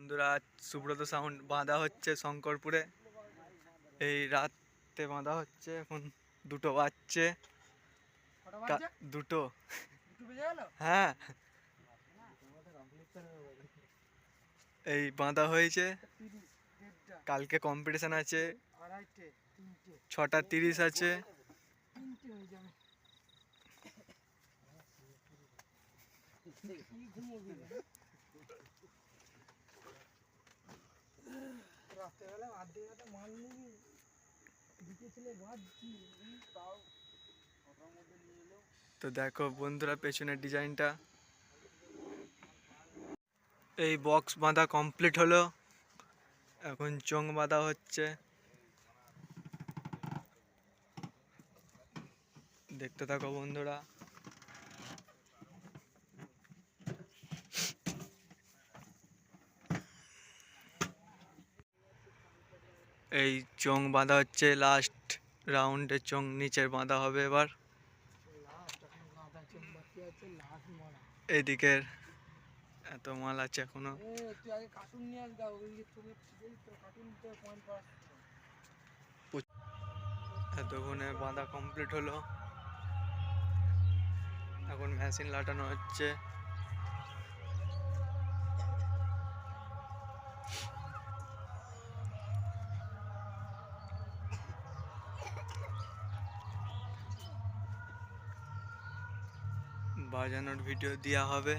বন্ধুরা, সুব্রত সাউন্ড বাঁধা হচ্ছে শঙ্করপুরে। এই রাতে বাঁধা হচ্ছে, এখন 2টো বাজছে। 2টো, হ্যাঁ। এই বাঁধা হয়েছে, কালকে কম্পিটিশন আছে, 6:30 আছে। তো দেখো বন্ধুরা পেছনের ডিজাইনটা। এই বক্স বাঁধা কমপ্লিট হলো, এখন চোঙ বাঁধা হচ্ছে। দেখতে থাকো বন্ধুরা। এই চোঙ বাঁধা হচ্ছে, লাস্ট রাউন্ডে চোঙ নিচের বাঁধা হবে এবার। এদিকের এত মাল আছে এখনো। এতক্ষণে বাঁধা কমপ্লিট হলো, এখন মেশিন লাটানো হচ্ছে। বাজানোর ভিডিও দেওয়া হবে।